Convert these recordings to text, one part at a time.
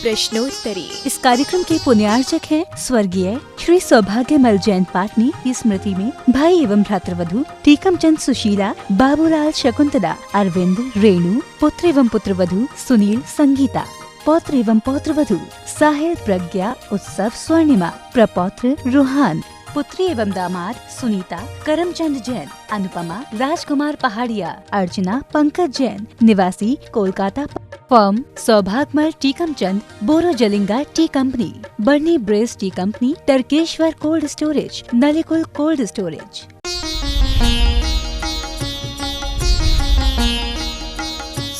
प्रश्नोत्तरी। इस कार्यक्रम के पुण्यार्चक हैं स्वर्गीय श्री सौभाग्यमल जयंत पाटनी की स्मृति में भाई एवं भ्रातृवधु टीकमचंद सुशीला, बाबूलाल शकुंतला, अरविंद, रेणु, पुत्र एवं पुत्रवधु सुनील, संगीता, पौत्र एवं पौत्रवधु साहिल, प्रज्ञा, उत्सव, स्वर्णिमा, प्रपौत्र रूहान, पुत्री एवं दामाद सुनीता, करमचंद जैन, अनुपमा, राजकुमार पहाड़िया, अर्चना, पंकज जैन, निवासी Kolkata, firm Saubhagyamal Tikamchand, Borojalinga tea company, Burnie Braes tea company, Tarkeshwar cold storage, Nalikul cold storage.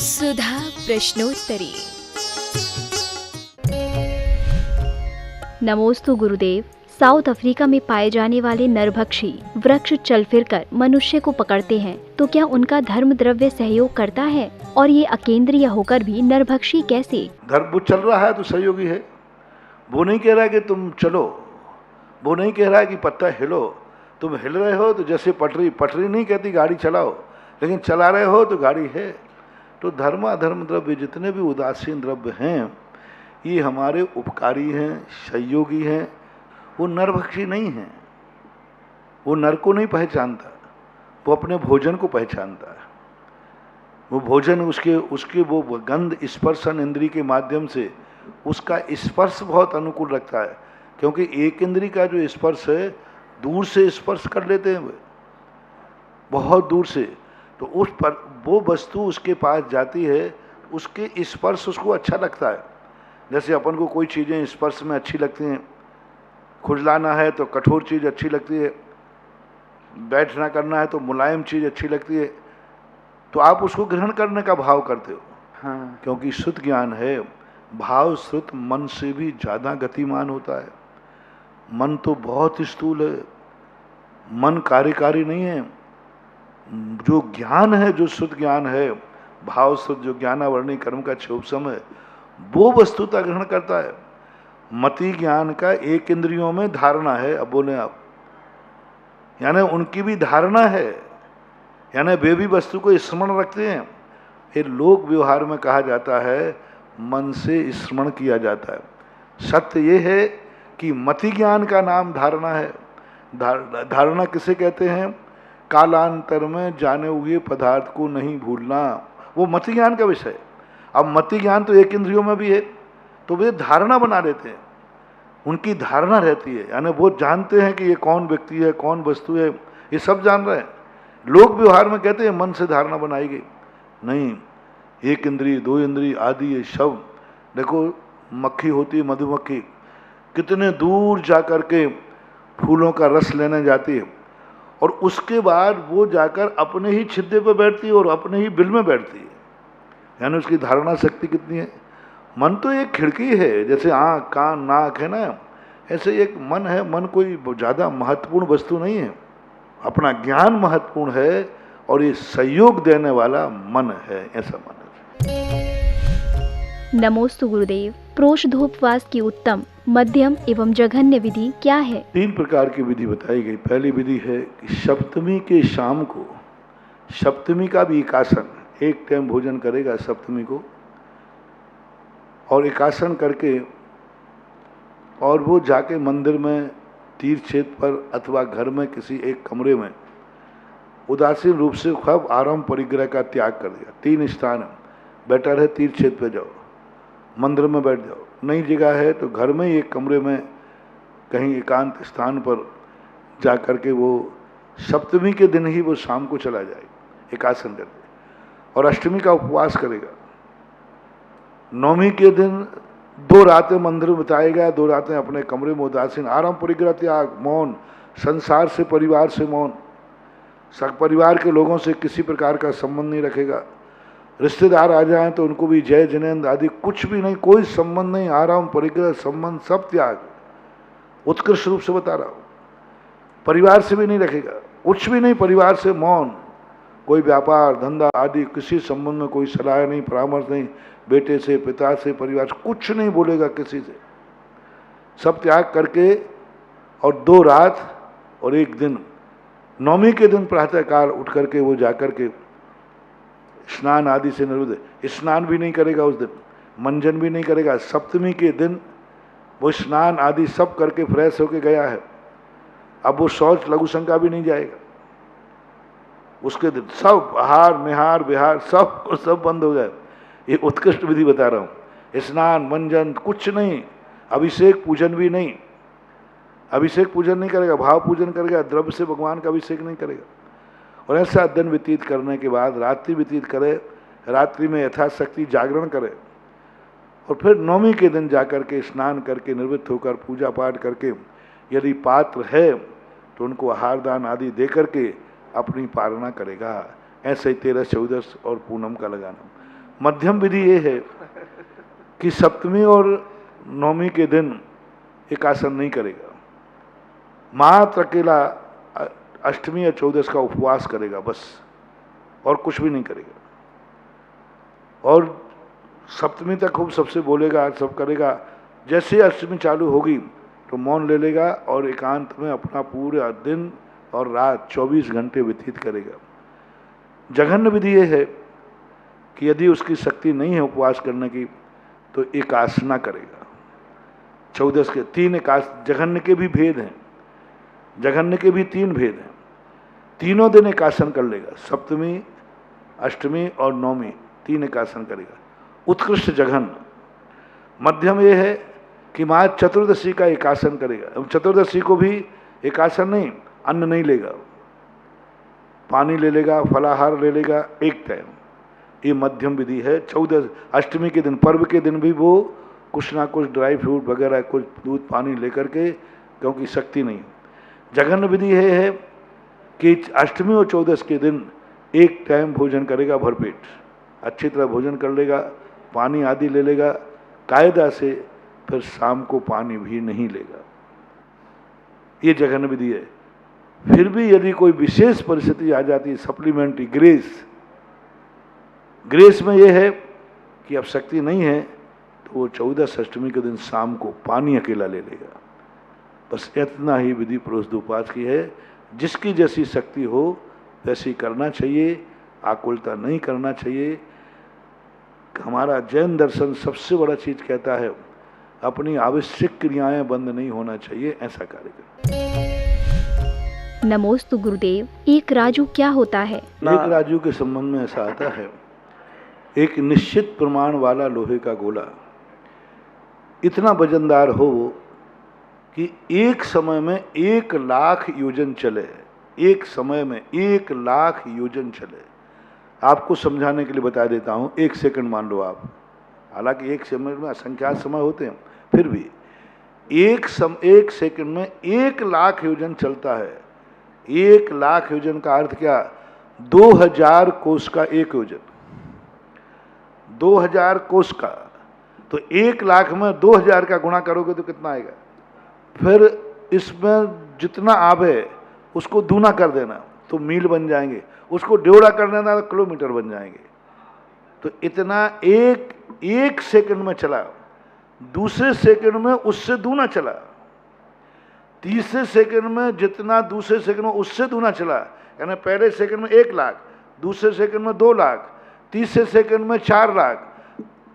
सुधा प्रश्नोत्तरी। नमोस्तु गुरुदेव। साउथ अफ्रीका में पाए जाने वाले नरभक्षी वृक्ष चल फिरकर मनुष्य को पकड़ते हैं, तो क्या उनका धर्म द्रव्य सहयोग करता है? और ये अकेंद्रीय होकर भी नरभक्षी कैसे? धर्म चल रहा है तो सहयोगी है। वो नहीं कह रहा है कि तुम चलो, वो नहीं कह रहा है कि पत्ता हिलो। तुम हिल रहे हो तो जैसे पटरी नहीं कहती गाड़ी चलाओ, लेकिन चला रहे हो तो गाड़ी है। तो धर्म अधर्म द्रव्य जितने भी उदासीन द्रव्य हैं, ये हमारे उपकारी हैं, सहयोगी हैं। वो नरभक्षी नहीं है। वो नर को नहीं पहचानता, वो अपने भोजन को पहचानता है। वो भोजन उसके वो गंध स्पर्शन इंद्री के माध्यम से उसका स्पर्श बहुत अनुकूल रखता है, क्योंकि एक इंद्री का जो स्पर्श है दूर से स्पर्श कर लेते हैं वे, बहुत दूर से। तो उस पर वो वस्तु उसके पास जाती है, उसके स्पर्श उसको अच्छा लगता है। जैसे अपन को कोई चीज़ें स्पर्श में अच्छी लगती हैं, खुजलाना है तो कठोर चीज़ अच्छी लगती है, बैठना करना है तो मुलायम चीज़ अच्छी लगती है, तो आप उसको ग्रहण करने का भाव करते हो। हाँ, क्योंकि शुद्ध ज्ञान है। भाव श्रुत मन से भी ज़्यादा गतिमान होता है। मन तो बहुत स्थूल है, मन कार्यकारी नहीं है। जो ज्ञान है, जो शुद्ध ज्ञान है, भाव श्रुत जो ज्ञानावरणी कर्म का क्षोभसम है, वो वस्तुता ग्रहण करता है। मति ज्ञान का एक इंद्रियों में धारणा है। अब बोले आप, यानी उनकी भी धारणा है, यानी वे भी वस्तु को स्मरण रखते हैं। ये लोक व्यवहार में कहा जाता है मन से स्मरण किया जाता है। सत्य ये है कि मति ज्ञान का नाम धारणा है। धारणा किसे कहते हैं? कालांतर में जाने हुए पदार्थ को नहीं भूलना, वो मति ज्ञान का विषय है। अब मति ज्ञान तो एक इंद्रियों में भी है, तो वे धारणा बना लेते हैं, उनकी धारणा रहती है। यानी वो जानते हैं कि ये कौन व्यक्ति है, कौन वस्तु है, ये सब जान रहे हैं। लोक व्यवहार में कहते हैं मन से धारणा बनाई गई, नहीं। एक इंद्री, दो इंद्री आदि ये सब। देखो मक्खी होती है, मधुमक्खी, कितने दूर जा कर के फूलों का रस लेने जाती है, और उसके बाद वो जाकर अपने ही छिद्दे पर बैठती है और अपने ही बिल में बैठती है। यानी उसकी धारणा शक्ति कितनी है। मन तो एक खिड़की है, जैसे आँख, कान, नाक है ना, ऐसे एक मन है। मन कोई ज़्यादा महत्वपूर्ण वस्तु नहीं है, अपना ज्ञान महत्वपूर्ण है, और ये सहयोग देने वाला मन है, ऐसा मन है। नमोस्तु गुरुदेव। प्रोषधोपवास की उत्तम, मध्यम एवं जघन्य विधि क्या है? 3 प्रकार की विधि बताई गई। पहली विधि है कि सप्तमी के शाम को, सप्तमी का भी एकासन, एक टाइम भोजन करेगा सप्तमी को, और एकासन करके और वो जाके मंदिर में, तीर्थ क्षेत्र पर अथवा घर में किसी एक कमरे में उदासीन रूप से खूब आराम परिग्रह का त्याग कर दिया। 3 स्थान है, बेटर है तीर्थ क्षेत्र पे जाओ, मंदिर में बैठ जाओ, नई जगह है तो घर में ही एक कमरे में कहीं एकांत स्थान पर जा कर के वो सप्तमी के दिन ही वो शाम को चला जाए एकासन करके, और अष्टमी का उपवास करेगा। नवमी के दिन 2 रातें मंदिर में बिताएगा, 2 रातें अपने कमरे में उदासीन, आराम परिग्रह त्याग, मौन, संसार से, परिवार से मौन, परिवार के लोगों से किसी प्रकार का संबंध नहीं रखेगा। रिश्तेदार आ जाएं तो उनको भी जय जिनेंद्र आदि कुछ भी नहीं, कोई संबंध नहीं, आराम परिग्रह संबंध सब त्याग, उत्कृष्ट रूप से बता रहा हूँ। परिवार से भी नहीं रखेगा, कुछ भी नहीं, परिवार से मौन, कोई व्यापार धंधा आदि किसी संबंध में कोई सलाह नहीं, परामर्श नहीं, बेटे से, पिता से, परिवार से कुछ नहीं बोलेगा किसी से, सब त्याग करके, और 2 रात और 1 दिन, नवमी के दिन प्रातःकाल उठ करके वो जाकर के स्नान आदि से निर्वृत्त, स्नान भी नहीं करेगा उस दिन, मंजन भी नहीं करेगा। सप्तमी के दिन वो स्नान आदि सब करके फ्रेश होके गया है, अब वो शौच लघु शंका भी नहीं जाएगा। उसके दिन सब आहार निहार विहार सब बंद हो गए। ये उत्कृष्ट विधि बता रहा हूँ। स्नान मंजन कुछ नहीं, अभिषेक पूजन भी नहीं। अभिषेक पूजन नहीं करेगा, भाव पूजन करेगा, द्रव्य से भगवान का अभिषेक नहीं करेगा। और ऐसा दिन व्यतीत करने के बाद रात्रि व्यतीत करे, रात्रि में यथाशक्ति जागरण करे, और फिर नवमी के दिन जाकर के स्नान करके निवृत्त होकर पूजा पाठ करके यदि पात्र है तो उनको आहार दान आदि दे करके अपनी पालना करेगा। ऐसे ही 13, 14 और पूनम का लगाना। मध्यम विधि ये है कि सप्तमी और नवमी के दिन एकासन नहीं करेगा, मात्र अकेला अष्टमी या 14 का उपवास करेगा बस, और कुछ भी नहीं करेगा। और सप्तमी तक खूब सबसे बोलेगा, सब करेगा। जैसे अष्टमी चालू होगी तो मौन ले लेगा और एकांत में अपना पूरा दिन और रात 24 घंटे व्यतीत करेगा। जघन्य विधि ये है कि यदि उसकी शक्ति नहीं है उपवास करने की तो एकासना करेगा। 14 के 3 एकास, जघन्य के भी भेद हैं, जघन्य के भी 3 भेद हैं। तीनों दिन एकासन कर लेगा, सप्तमी अष्टमी और नवमी 3 एकासन करेगा। उत्कृष्ट जघन्य। मध्यम ये है कि माँ चतुर्दशी का एकासन करेगा। चतुर्दशी को भी एकासन नहीं, अन्न नहीं लेगा, पानी ले लेगा, फलाहार ले लेगा एक टाइम। ये मध्यम विधि है। 14 अष्टमी के दिन, पर्व के दिन भी वो कुछ ना कुछ ड्राई फ्रूट वगैरह, कुछ दूध पानी लेकर के, क्योंकि शक्ति नहीं। जघन्य विधि ये है कि अष्टमी और 14 के दिन एक टाइम भोजन करेगा भरपेट, अच्छी तरह भोजन कर लेगा, पानी आदि ले लेगा कायदा से, फिर शाम को पानी भी नहीं लेगा। ये जघन्य विधि है। फिर भी यदि कोई विशेष परिस्थिति आ जाती है, सप्लीमेंट्री ग्रेस में यह है कि अब शक्ति नहीं है तो वो 14 अष्टमी के दिन शाम को पानी अकेला ले लेगा। बस इतना ही विधि पुरुषोपास की है। जिसकी जैसी शक्ति हो वैसी करना चाहिए, आकुलता नहीं करना चाहिए। हमारा जैन दर्शन सबसे बड़ा चीज कहता है, अपनी आवश्यक क्रियाएं बंद नहीं होना चाहिए, ऐसा कार्य करें। नमोस्तु गुरुदेव। एक राजू क्या होता है? एक राजू के संबंध में ऐसा आता है, एक निश्चित प्रमाण वाला लोहे का गोला इतना वजनदार हो कि एक समय में 1 लाख योजन चले। एक समय में 1 लाख योजन चले। आपको समझाने के लिए बता देता हूँ, 1 सेकंड मान लो आप, हालांकि एक समय में असंख्यात समय होते हैं, फिर भी एक सेकंड में 1 लाख योजन चलता है। 1 लाख योजन का अर्थ क्या? 2000 कोस का एक योजन, 2000 कोस का। तो 1 लाख में 2000 का गुणा करोगे तो कितना आएगा? फिर इसमें जितना आवे उसको दूना कर देना तो मील बन जाएंगे, उसको डेढ़ा कर देना तो किलोमीटर बन जाएंगे। तो इतना एक सेकंड में चला, दूसरे सेकंड में उससे दूना चला, तीसरे सेकंड में जितना दूसरे सेकंड में उससे दूना चला। यानी पहले सेकंड में 1 लाख, दूसरे सेकंड में 2 लाख, तीसरे सेकंड में 4 लाख,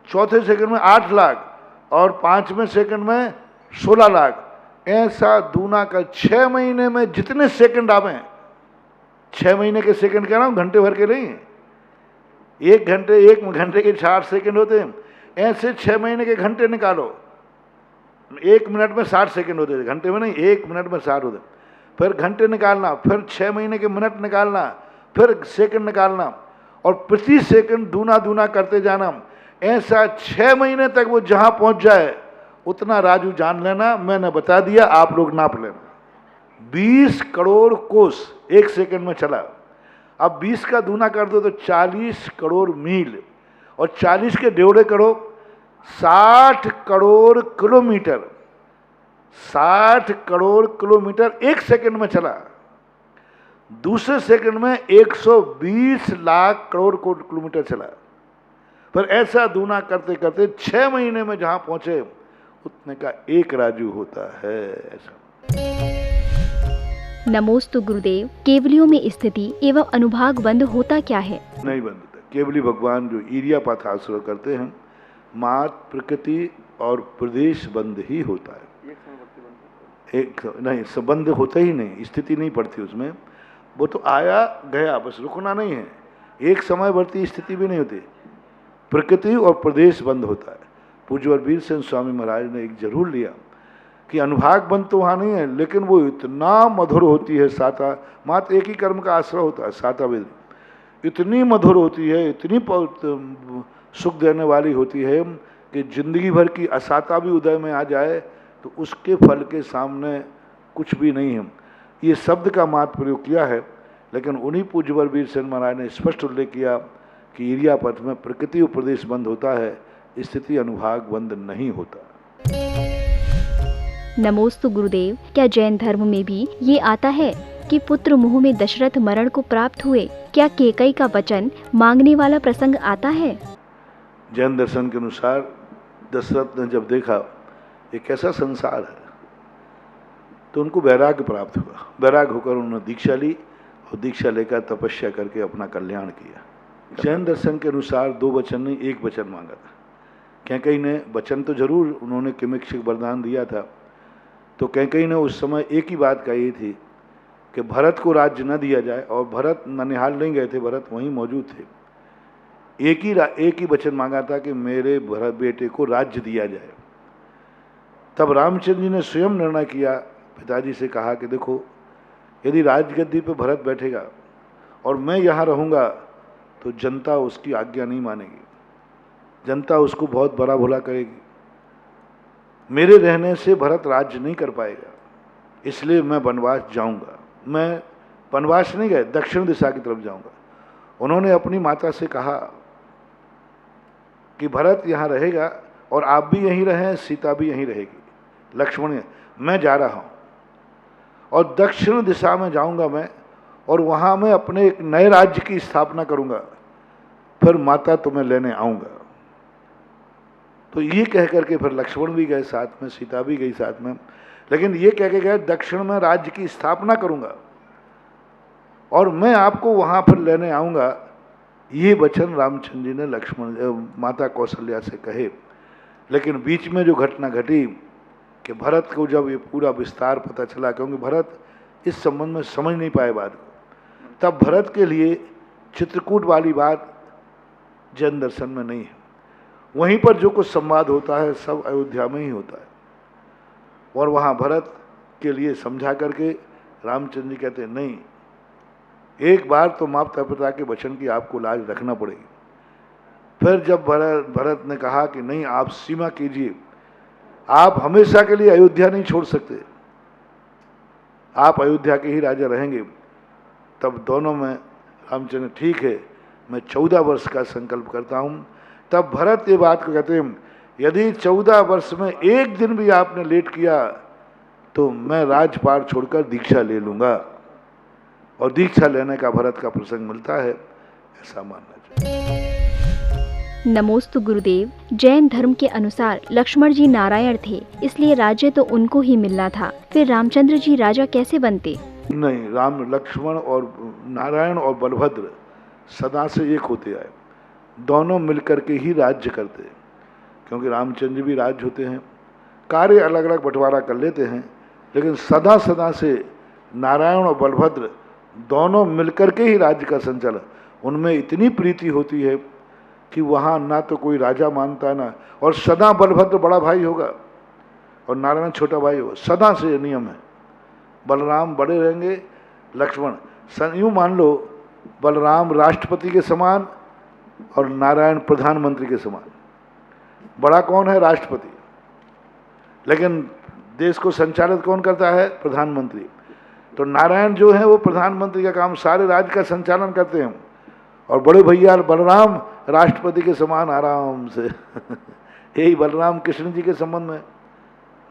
चौथे सेकंड में 8 लाख और 5वें सेकंड में 16 लाख। ऐसा दूना का 6 महीने में जितने सेकंड आवे, 6 महीने के सेकंड कह रहा हूं, घंटे भर के नहीं। 1 घंटे के 4 सेकंड होते हैं, ऐसे 6 महीने के घंटे निकालो। 1 मिनट में 60 सेकंड होते थे, घंटे में नहीं, 1 मिनट में 60 होते। फिर घंटे निकालना, फिर 6 महीने के मिनट निकालना, फिर सेकंड निकालना, और प्रति सेकंड दूना दूना करते जाना। ऐसा 6 महीने तक वो जहां पहुंच जाए उतना राजू जान लेना, मैंने बता दिया, आप लोग नाप लेना। 20 करोड़ कोस 1 सेकंड में चला। अब 20 का दूना कर दो तो 40 करोड़ मील, और 40 के डेढ़े करो 60 crore kilometre. 60 crore kilometre 1 second में चला। दूसरे सेकंड में 120 लाख करोड़ किलोमीटर चला। पर ऐसा दूना करते करते 6 महीने में जहां पहुंचे उतने का 1 राजू होता है। ऐसा। नमोस्तु गुरुदेव। केवलियों में स्थिति एवं अनुभाग बंद होता क्या है? नहीं बंद होता। केवली भगवान जो ईरिया पाथासुर करते हैं, मात प्रकृति और प्रदेश बंद ही होता है। एक नहीं, संबंध होता ही नहीं, स्थिति नहीं पड़ती उसमें, वो तो आया गया, बस रुकना नहीं है। एक समय बढ़ती स्थिति भी नहीं होती, प्रकृति और प्रदेश बंद होता है। पूज्य वीर सेन स्वामी महाराज ने एक जरूर लिया कि अनुभाग बंद तो वहाँ नहीं है, लेकिन वो इतना मधुर होती है साता, मात्र एक ही कर्म का आश्रय होता है साता वेद, इतनी मधुर होती है, इतनी सुख देने वाली होती है कि जिंदगी भर की असाता भी उदय में आ जाए तो उसके फल के सामने कुछ भी नहीं है। ये शब्द का मात्र प्रयोग किया है, लेकिन उन्हीं पूज्यवर वीर सेन महाराज ने स्पष्ट उल्लेख किया कि इरियापथ में प्रकृति और प्रदेश बंद होता है, स्थिति अनुभाग बंद नहीं होता। नमोस्तु गुरुदेव, क्या जैन धर्म में भी ये आता है कि पुत्र मुँह में दशरथ मरण को प्राप्त हुए? क्या केकई का वचन मांगने वाला प्रसंग आता है? जैन दर्शन के अनुसार दशरथ ने जब देखा एक ऐसा संसार है तो उनको वैराग्य प्राप्त हुआ। वैराग्य होकर उन्होंने दीक्षा ली और दीक्षा लेकर तपस्या करके अपना कल्याण किया। जैन दर्शन के अनुसार 2 वचन नहीं, 1 वचन मांगा था। कैकेयी ने वचन तो जरूर उन्होंने किमिक्षिक वरदान दिया था, तो कैकेयी ने उस समय एक ही बात कही थी कि भरत को राज्य न दिया जाए, और भरत ननिहाल नहीं गए थे, भरत वहीं मौजूद थे। एक ही वचन मांगा था कि मेरे भरत बेटे को राज्य दिया जाए। तब रामचंद्र जी ने स्वयं निर्णय किया, पिताजी से कहा कि देखो, यदि राजगद्दी पे भरत बैठेगा और मैं यहाँ रहूँगा तो जनता उसकी आज्ञा नहीं मानेगी, जनता उसको बहुत बड़ा भला करेगी, मेरे रहने से भरत राज्य नहीं कर पाएगा, इसलिए मैं वनवास जाऊँगा। मैं वनवास नहीं गए, दक्षिण दिशा की तरफ जाऊँगा। उन्होंने अपनी माता से कहा कि भरत यहाँ रहेगा और आप भी यहीं रहें, सीता भी यहीं रहेगी, लक्ष्मण, मैं जा रहा हूँ और दक्षिण दिशा में जाऊँगा मैं, और वहाँ मैं अपने एक नए राज्य की स्थापना करूँगा, फिर माता तुम्हें लेने आऊँगा। तो ये कह करके फिर लक्ष्मण भी गए साथ में, सीता भी गई साथ में, लेकिन ये कह के गए दक्षिण में राज्य की स्थापना करूँगा और मैं आपको वहाँ फिर लेने आऊँगा। ये वचन रामचंद्र जी ने लक्ष्मण माता कौशल्या से कहे। लेकिन बीच में जो घटना घटी कि भरत को जब ये पूरा विस्तार पता चला, क्योंकि भरत इस संबंध में समझ नहीं पाए बात को, तब भरत के लिए चित्रकूट वाली बात जैन दर्शन में नहीं है। वहीं पर जो कुछ संवाद होता है सब अयोध्या में ही होता है, और वहाँ भरत के लिए समझा करके रामचंद्र जी कहते नहीं, एक बार तो माता पिता के वचन की आपको लाज रखना पड़ेगी। फिर जब भरत ने कहा कि नहीं, आप सीमा कीजिए, आप हमेशा के लिए अयोध्या नहीं छोड़ सकते, आप अयोध्या के ही राजा रहेंगे, तब दोनों में रामचंद्र ठीक है, मैं 14 वर्ष का संकल्प करता हूँ। तब भरत ये बात को कहते हैं, यदि 14 वर्ष में एक दिन भी आपने लेट किया तो मैं राजपाट छोड़कर दीक्षा ले लूँगा, और दीक्षा लेने का भरत का प्रसंग मिलता है, ऐसा मानना चाहिए। नमोस्तु गुरुदेव, जैन धर्म के अनुसार लक्ष्मण जी नारायण थे, इसलिए राज्य तो उनको ही मिलना था, फिर रामचंद्र जी राजा कैसे बनते? नहीं, राम, लक्ष्मण और नारायण और बलभद्र सदा से एक होते आए, दोनों मिलकर के ही राज्य करते, क्योंकि रामचंद्र भी राज्य होते हैं, कार्य अलग अलग बंटवारा कर लेते हैं, लेकिन सदा सदा से नारायण और बलभद्र दोनों मिलकर के ही राज्य का संचालन, उनमें इतनी प्रीति होती है कि वहाँ ना तो कोई राजा मानता ना, और सदा बलभद्र बड़ा भाई होगा और नारायण छोटा भाई होगा, सदा से नियम है। बलराम बड़े रहेंगे, लक्ष्मण यूँ मान लो, बलराम राष्ट्रपति के समान और नारायण प्रधानमंत्री के समान। बड़ा कौन है? राष्ट्रपति, लेकिन देश को संचालित कौन करता है? प्रधानमंत्री। तो नारायण जो है वो प्रधानमंत्री का काम, सारे राज्य का संचालन करते हैं, और बड़े भैया बलराम राष्ट्रपति के समान आराम से यही बलराम कृष्ण जी के संबंध में,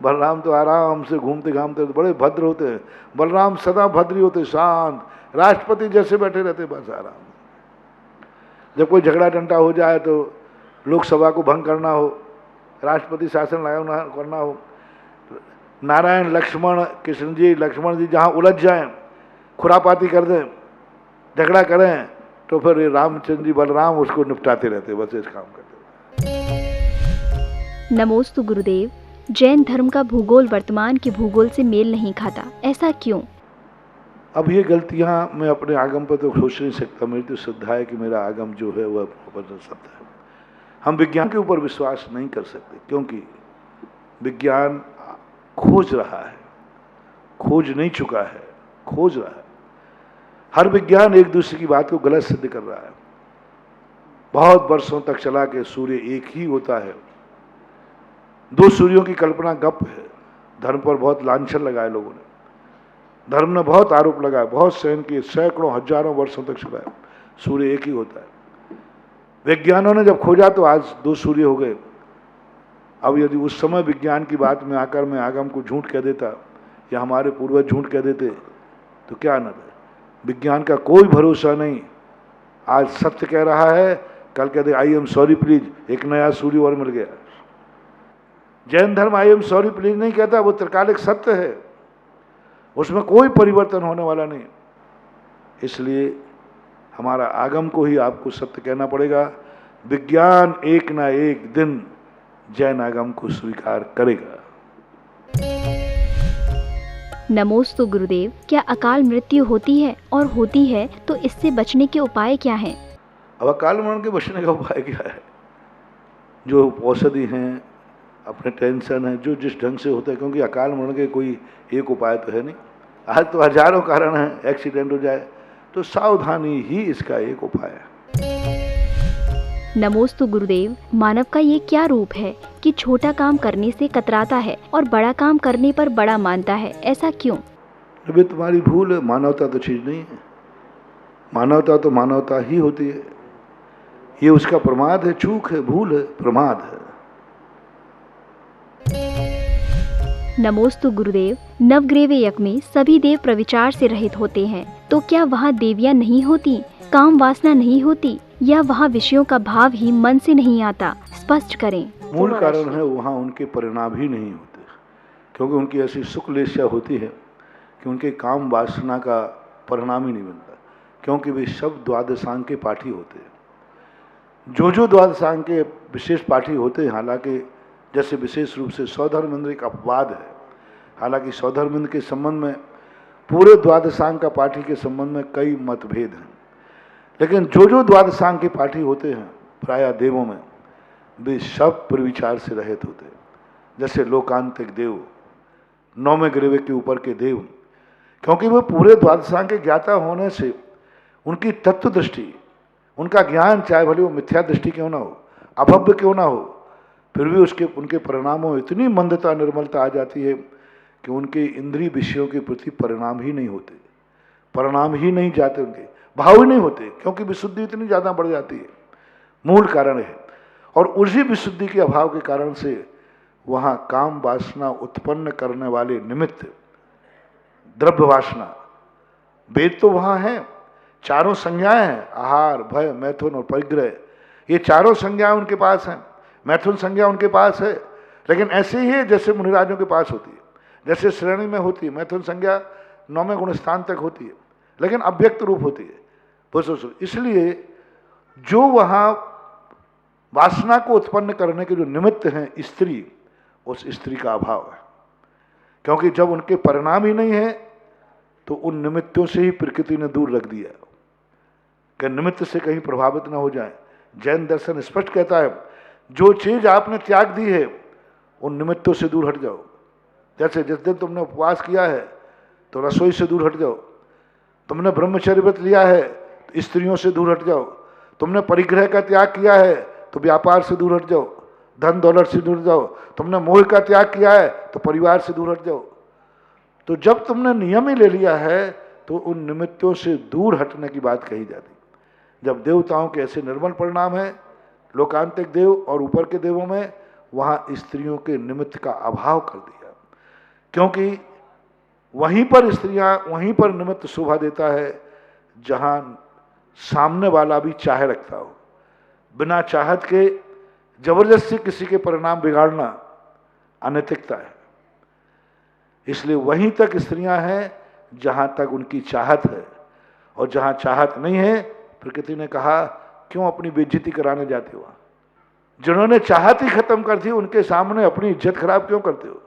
बलराम तो आराम से घूमते घामते बड़े भद्र होते हैं, बलराम सदा भद्री होते, शांत, राष्ट्रपति जैसे बैठे रहते, बस आराम। जब कोई झगड़ा टंटा हो जाए तो लोकसभा को भंग करना हो, राष्ट्रपति शासन लागू करना हो, नारायण लक्ष्मण कृष्ण जी लक्ष्मण जी जहाँ उलझ जाएं, खुरापाती कर दें, झगड़ा करें, तो फिर ये रामचंद्र जी बलराम उसको निपटाते रहते, बस इस काम करते। नमोस्तु गुरुदेव। जैन धर्म का भूगोल वर्तमान के भूगोल से मेल नहीं खाता, ऐसा क्यों? अब ये गलतियां मैं अपने आगम पर तो सोच नहीं सकता। मेरी तो श्रद्धा है कि मेरा आगम जो है वह बदल सकता है। हम विज्ञान के ऊपर विश्वास नहीं कर सकते, क्योंकि विज्ञान खोज रहा है, खोज नहीं चुका है, खोज रहा है। हर विज्ञान एक दूसरे की बात को गलत सिद्ध कर रहा है। बहुत वर्षों तक चला के सूर्य एक ही होता है। दो सूर्यों की कल्पना गप है। धर्म पर बहुत लांछन लगाए लोगों ने, धर्म ने बहुत आरोप लगाया, बहुत सहन किए, सैकड़ों हजारों वर्षों तक चला है। सूर्य एक ही होता है। वैज्ञानिकों ने जब खोजा तो आज दो सूर्य हो गए। अब यदि उस समय विज्ञान की बात में आकर मैं आगम को झूठ कह देता या हमारे पूर्वज झूठ कह देते तो क्या आनंद है। विज्ञान का कोई भरोसा नहीं। आज सत्य कह रहा है, कल कहते आई एम सॉरी प्लीज, एक नया सूर्य और मिल गया। जैन धर्म आई एम सॉरी प्लीज नहीं कहता, वो त्रिकालिक सत्य है, उसमें कोई परिवर्तन होने वाला नहीं। इसलिए हमारा आगम को ही आपको सत्य कहना पड़ेगा। विज्ञान एक ना एक दिन जैन आगम को स्वीकार करेगा। नमोस्तु गुरुदेव। क्या अकाल मृत्यु होती है, और होती है तो इससे बचने के उपाय क्या हैं? अब अकाल मरण के बचने का उपाय क्या है? जो औषधि हैं, अपने टेंशन है, जो जिस ढंग से होता है, क्योंकि अकाल मरण के कोई एक उपाय तो है नहीं। आज तो हजारों कारण हैं। एक्सीडेंट हो जाए तो सावधानी ही इसका एक उपाय है। नमोस्तु गुरुदेव। मानव का ये क्या रूप है कि छोटा काम करने से कतराता है और बड़ा काम करने पर बड़ा मानता है, ऐसा क्यों? अभी तुम्हारी भूल है। मानवता तो चीज नहीं है। मानवता तो मानवता ही होती है। ये उसका प्रमाद है, चूक है, भूल है, प्रमाद है। नमोस्तु गुरुदेव। नवग्रह यज्ञ में सभी देव प्रविचार से रहित होते हैं, तो क्या वहाँ देवियाँ नहीं होती, काम वासना नहीं होती, या वहाँ विषयों का भाव ही मन से नहीं आता? स्पष्ट करें। मूल कारण है वहाँ उनके परिणाम ही नहीं होते, क्योंकि उनकी ऐसी शुक्लेच्छा होती है कि उनके काम वासना का परिणाम ही नहीं बनता, क्योंकि वे सब द्वादशांग के पाठी होते हैं। जो द्वादशांग के विशेष पाठी होते हैं, हालांकि जैसे विशेष रूप से सौधर्मेंद्र एक अपवाद है। हालांकि सौधर्मेंद्र के संबंध में, पूरे द्वादशांग का पाठी के संबंध में कई मतभेद हैं, लेकिन जो द्वादशांग के पाठी होते हैं प्रायः देवों में, वे सब प्रविचार से रहित होते हैं। जैसे लोकांतिक देव, नौवें ग्रह के ऊपर के देव, क्योंकि वो पूरे द्वादशांग के ज्ञाता होने से उनकी तत्व दृष्टि, उनका ज्ञान, चाहे भले वो मिथ्या दृष्टि क्यों ना हो, अभव्य क्यों ना हो, फिर भी उनके परिणामों में इतनी मंदता, निर्मलता आ जाती है कि उनके इंद्रिय विषयों के प्रति परिणाम ही नहीं होते, परिणाम ही नहीं जाते, उनके भाव ही नहीं होते, क्योंकि विशुद्धि इतनी ज़्यादा बढ़ जाती है। मूल कारण है। और उसी विशुद्धि के अभाव के कारण से वहाँ काम वासना उत्पन्न करने वाले निमित्त, द्रव्य वासना, वेद तो वहाँ है, चारों संज्ञाएं हैं, आहार, भय, मैथुन और परिग्रह, ये चारों संज्ञाएं उनके पास हैं। मैथुन संज्ञा उनके पास है, लेकिन ऐसे ही है जैसे मुनिराजों के पास होती है, जैसे श्रेणी में होती है। मैथुन संज्ञा 9वें गुणस्थान तक होती है, लेकिन अव्यक्त रूप होती है। इसलिए जो वहाँ वासना को उत्पन्न करने के जो निमित्त हैं स्त्री, उस स्त्री का अभाव है, क्योंकि जब उनके परिणाम ही नहीं है तो उन निमित्तों से ही प्रकृति ने दूर रख दिया कि निमित्त से कहीं प्रभावित न हो जाए। जैन दर्शन स्पष्ट कहता है, जो चीज आपने त्याग दी है उन निमित्तों से दूर हट जाओ। जैसे जिस दिन तुमने उपवास किया है तो रसोई से दूर हट जाओ, तुमने ब्रह्मचर्य व्रत लिया है तो स्त्रियों से दूर हट जाओ, तुमने परिग्रह का त्याग किया है तो व्यापार से दूर हट जाओ, धन दौलत से दूर जाओ, तुमने मोह का त्याग किया है तो परिवार से दूर हट जाओ। तो जब तुमने नियम ही ले लिया है तो उन निमित्तों से दूर हटने की बात कही जाती। जब देवताओं के ऐसे निर्मल परिणाम है, लोकांतिक देव और ऊपर के देवों में, वहाँ स्त्रियों के निमित्त का अभाव कर दिया, क्योंकि वहीं पर स्त्रियां, वहीं पर निमित्त शोभा देता है जहाँ सामने वाला भी चाहे रखता हो। बिना चाहत के जबरदस्ती किसी के परिणाम बिगाड़ना अनैतिकता है। इसलिए वहीं तक स्त्रियां हैं जहाँ तक उनकी चाहत है, और जहाँ चाहत नहीं है प्रकृति ने कहा क्यों अपनी बेइज्जती कराने जाते हो। जिन्होंने चाहत ही खत्म कर दी, उनके सामने अपनी इज्जत खराब क्यों करते हो?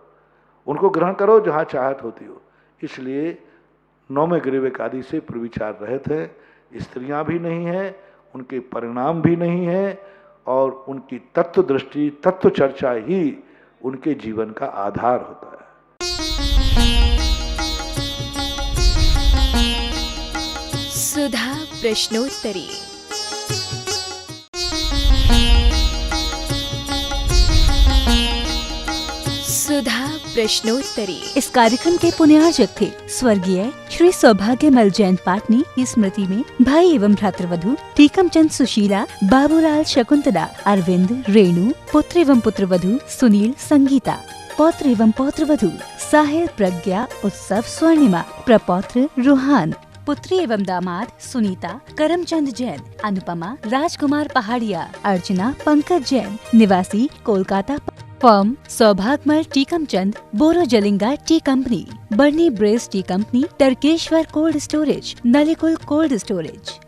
उनको ग्रहण करो जहां चाहत होती हो। इसलिए नौवें ग्रीव एकादशी से प्रविचार रहित है, स्त्रियां भी नहीं हैं, उनके परिणाम भी नहीं है, और उनकी तत्व दृष्टि, तत्व चर्चा ही उनके जीवन का आधार होता है। सुधा प्रश्नोत्तरी। सुधा प्रश्नोत्तरी। इस कार्यक्रम के पुण्यार्जक थे स्वर्गीय श्री सौभाग्यमल जैन पाटनी की स्मृति में भाई एवं भ्रातृवधु टीकमचंद सुशीला, बाबूलाल शकुंतला, अरविंद, रेणु, पुत्र एवं पुत्रवधु सुनील, संगीता, पौत्र एवं पौत्रवधु साहिल, प्रज्ञा, उत्सव, स्वर्णिमा, प्रपौत्र रुहान, पुत्री एवं दामाद सुनीता, करमचंद जैन, अनुपमा, राजकुमार पहाड़िया, अर्चना, पंकज जैन, निवासी Kolkata, firm Saubhagyamal Tikamchand, Borojalinga tea company, Burnie Braes tea company, Tarkeshwar cold storage, Nalikul cold storage.